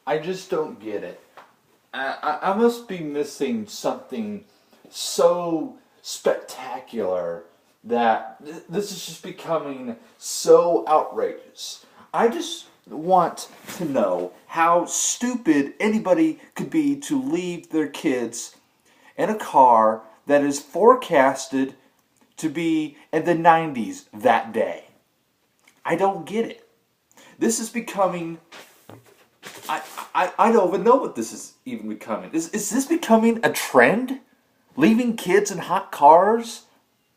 I just don't get it. I must be missing something so spectacular that this is just becoming so outrageous. I just want to know how stupid anybody could be to leave their kids in a car that is forecasted to be in the 90s that day. I don't get it. This is becoming. I don't even know what this is even becoming. Is this becoming a trend? Leaving kids in hot cars?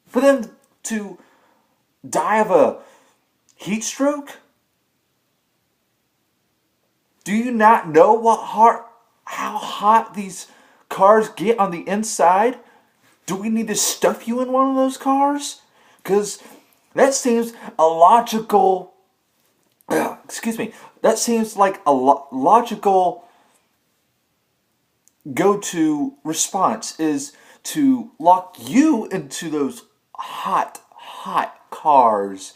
For them to die of a heat stroke? Do you not know how hot these cars get on the inside? Do we need to stuff you in one of those cars? Because that seems a logical. Excuse me. That seems like a logical go-to response is to lock you into those hot, hot cars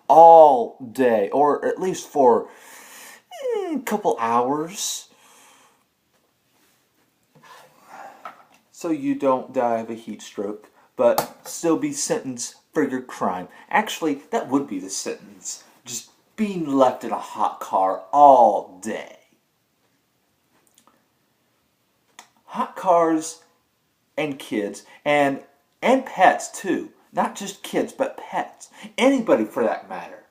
all day, or at least for a couple hours, so you don't die of a heat stroke, but still be sentenced for your crime. Actually, that would be the sentence. Just being left in a hot car all day. Hot cars and kids and pets too. Not just kids, but pets. Anybody for that matter.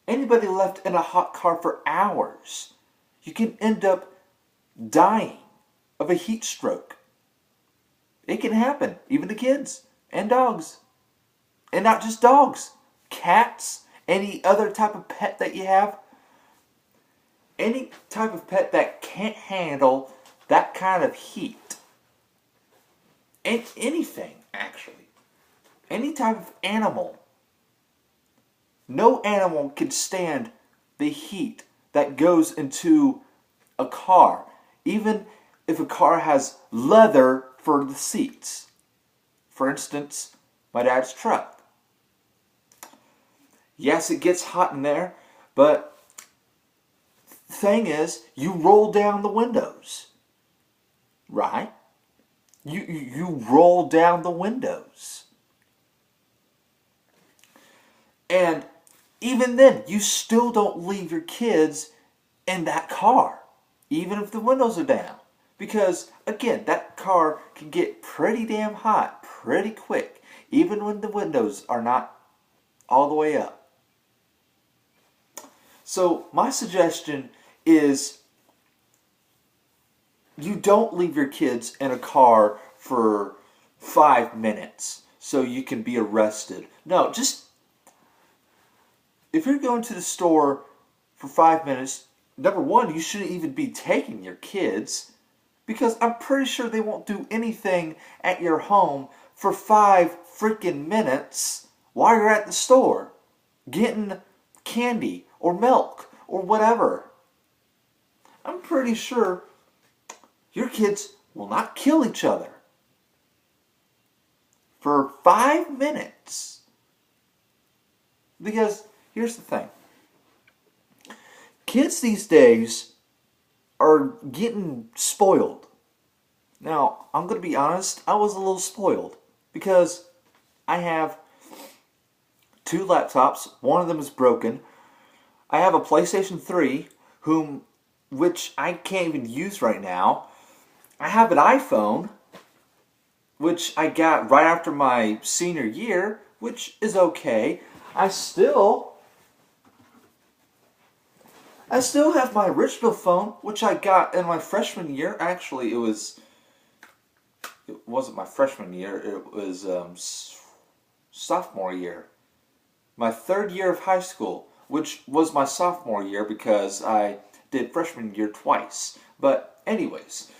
Anybody left in a hot car for hours, you can end up dying of a heat stroke. It can happen, even to kids and dogs. And not just dogs. Cats, any other type of pet that you have. Any type of pet that can't handle that kind of heat. And anything, actually. Any type of animal. No animal can stand the heat that goes into a car. Even if a car has leather for the seats. For instance, my dad's truck. Yes, it gets hot in there, but the thing is, you roll down the windows. Right? You roll down the windows. And even then, you still don't leave your kids in that car, even if the windows are down. Because, again, that car can get pretty damn hot pretty quick, even when the windows are not all the way up. So, my suggestion is you don't leave your kids in a car for 5 minutes so you can be arrested. No, just if you're going to the store for 5 minutes, number one, you shouldn't even be taking your kids because I'm pretty sure they won't do anything at your home for 5 freaking minutes while you're at the store getting candy or milk or whatever. I'm pretty sure your kids will not kill each other for 5 minutes. Because here's the thing. Kids these days are getting spoiled. Now, I'm going to be honest, I was a little spoiled because I have 2 laptops. One of them is broken. I have a PlayStation 3, which I can't even use right now. I have an iPhone, which I got right after my senior year, which is okay. I still have my original phone, which I got in my freshman year. Actually, it wasn't my freshman year. It was sophomore year. My 3rd year of high school, which was my sophomore year because I did freshman year twice. But anyways,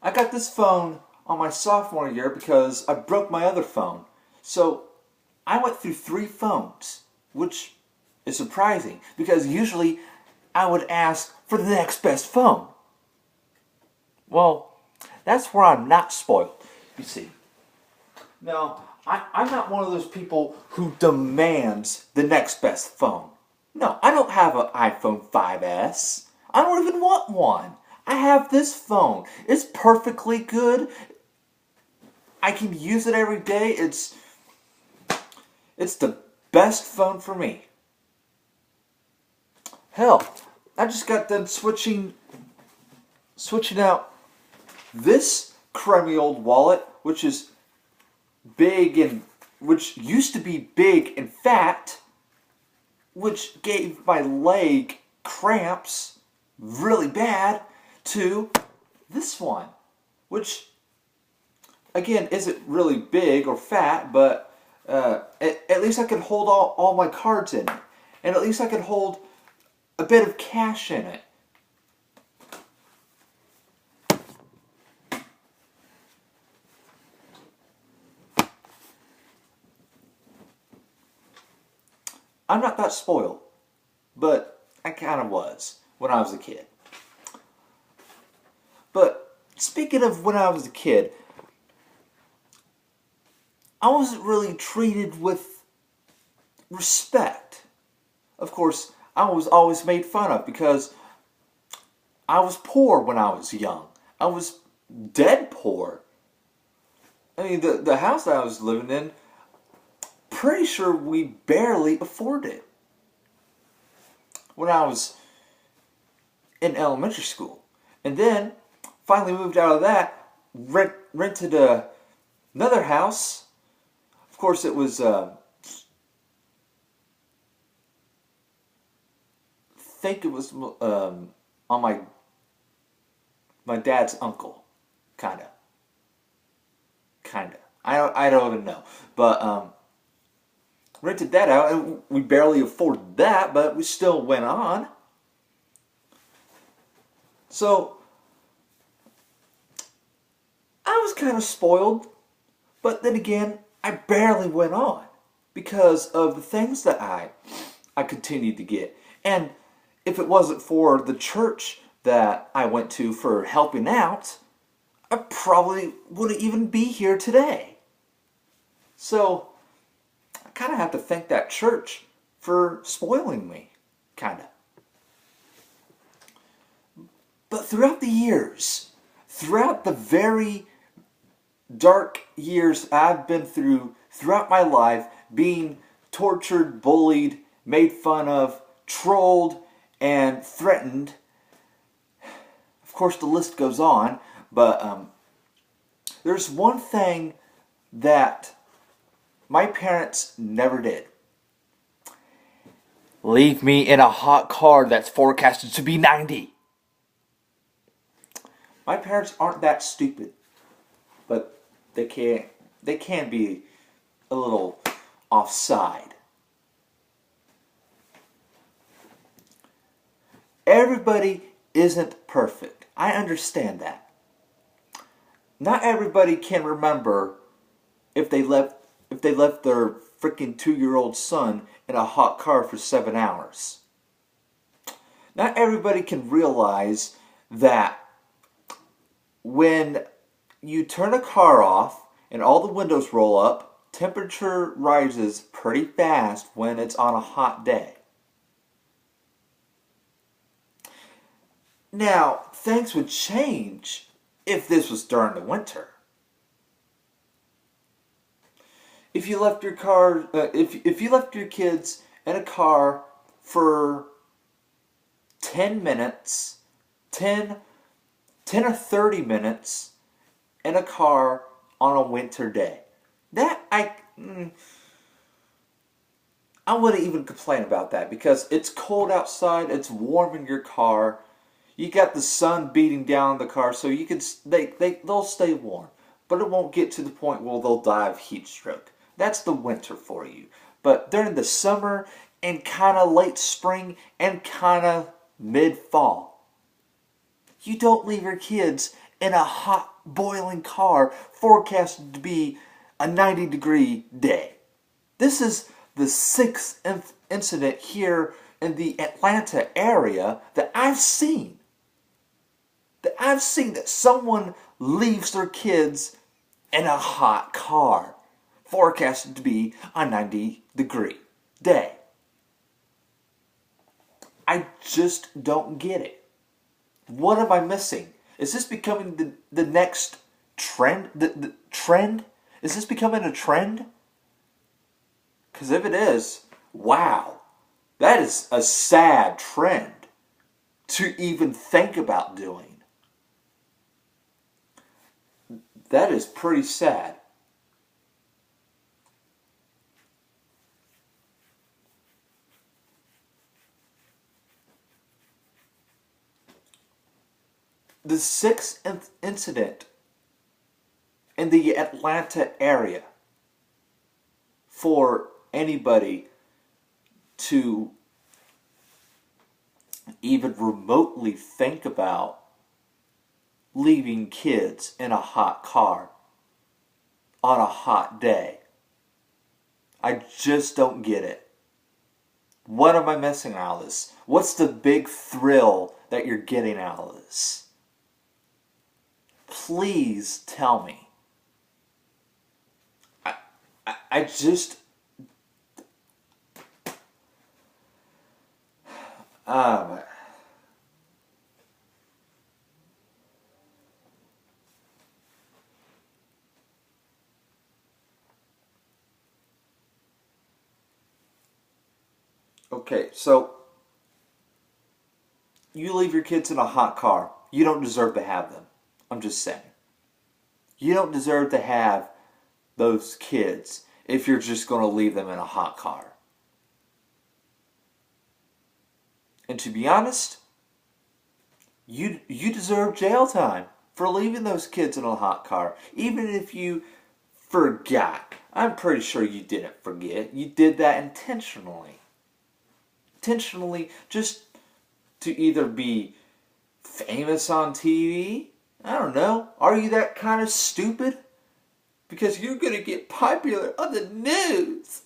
I got this phone on my sophomore year because I broke my other phone. So I went through 3 phones, which is surprising because usually I would ask for the next best phone. Well, that's where I'm not spoiled, you see. Now, I'm not one of those people who demands the next best phone. No, I don't have an iPhone 5S. I don't even want one. I have this phone. It's perfectly good. I can use it every day. It's the best phone for me. Hell, I just got done switching out this crummy old wallet, which is big and which used to be big and fat, which gave my leg cramps really bad, to this one, which again isn't really big or fat, but at least I can hold all my cards in it, and at least I can hold a bit of cash in it. I'm not that spoiled, but I kind of was when I was a kid. But speaking of when I was a kid, I wasn't really treated with respect. Of course, I was always made fun of because I was poor when I was young. I was dead poor. I mean, the house that I was living in, pretty sure we barely afforded it when I was in elementary school. And then, finally moved out of that, rented another house. Of course, it was, I think it was on my dad's uncle, kinda. I don't even know, but rented that out, and we barely afforded that, but we still went on. So I was kind of spoiled, but then again, I barely went on because of the things that I continued to get. And if it wasn't for the church that I went to for helping out, I probably wouldn't even be here today. So I kind of have to thank that church for spoiling me, kind of. But throughout the years, throughout the very dark years I've been throughout my life, being tortured, bullied, made fun of, trolled, and threatened. Of course, the list goes on, but there's one thing that my parents never did. Leave me in a hot car that's forecasted to be 90. My parents aren't that stupid, but they can be a little offside. Everybody isn't perfect. I understand that. Not everybody can remember if they left their freaking 2-year-old son in a hot car for 7 hours. Not everybody can realize that when you turn a car off and all the windows roll up, temperature rises pretty fast when it's on a hot day. Now, things would change if this was during the winter. If you left your car, if you left your kids in a car for 10 minutes, 10 or 30 minutes in a car on a winter day, that I wouldn't even complain about that because it's cold outside, it's warm in your car. You got the sun beating down the car, so you can they'll stay warm, but it won't get to the point where they'll die of heat stroke. That's the winter for you. But during the summer and kind of late spring and kind of mid-fall, you don't leave your kids in a hot, boiling car forecasted to be a 90-degree day. This is the sixth incident here in the Atlanta area that I've seen. That someone leaves their kids in a hot car, forecasted to be a 90-degree day. I just don't get it. What am I missing? Is this becoming the next trend? The trend? Is this becoming a trend? Because if it is, wow, that is a sad trend to even think about doing. That is pretty sad. The sixth incident in the Atlanta area for anybody to even remotely think about leaving kids in a hot car on a hot day. I just don't get it. What am I missing out of this? What's the big thrill that you're getting out of this? Please tell me. I just... Um, okay, so you leave your kids in a hot car. You don't deserve to have them. I'm just saying. You don't deserve to have those kids if you're just going to leave them in a hot car. And to be honest, you deserve jail time for leaving those kids in a hot car. Even if you forgot. I'm pretty sure you didn't forget. You did that intentionally. Intentionally just to either be famous on TV. I don't know. Are you that kind of stupid? Because you're going to get popular on the news.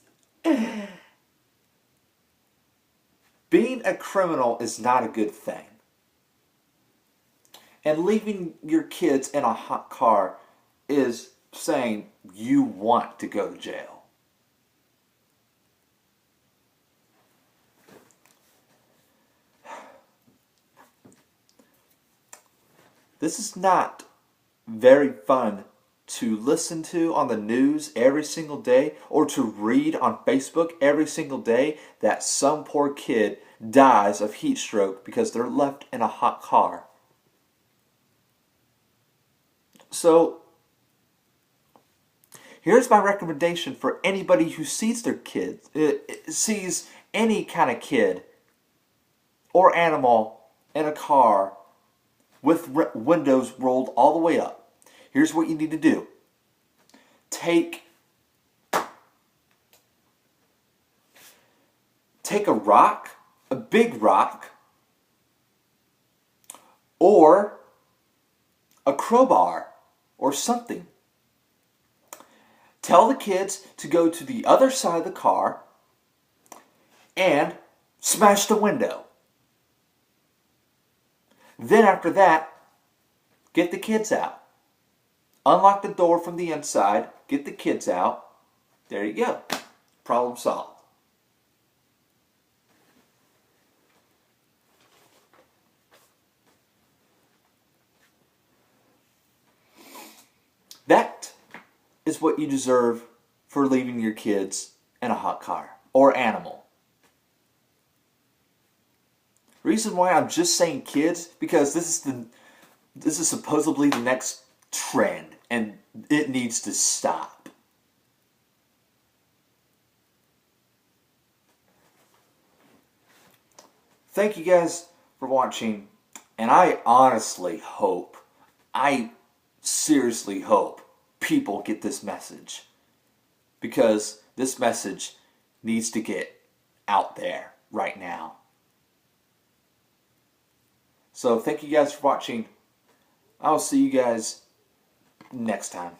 Being a criminal is not a good thing. And leaving your kids in a hot car is saying you want to go to jail. This is not very fun to listen to on the news every single day or to read on Facebook every single day that some poor kid dies of heat stroke because they're left in a hot car. So, here's my recommendation for anybody who sees their kids, sees any kind of kid or animal in a car with windows rolled all the way up. Here's what you need to do. Take a rock, a big rock, or a crowbar or something. Tell the kids to go to the other side of the car and smash the window. Then after that, get the kids out. Unlock the door from the inside, get the kids out. There you go. Problem solved. That is what you deserve for leaving your kids in a hot car or animal. Reason why I'm just saying kids, because this is supposedly the next trend and it needs to stop. Thank you guys for watching, and I honestly hope, I seriously hope people get this message, because this message needs to get out there right now. So thank you guys for watching. I'll see you guys next time.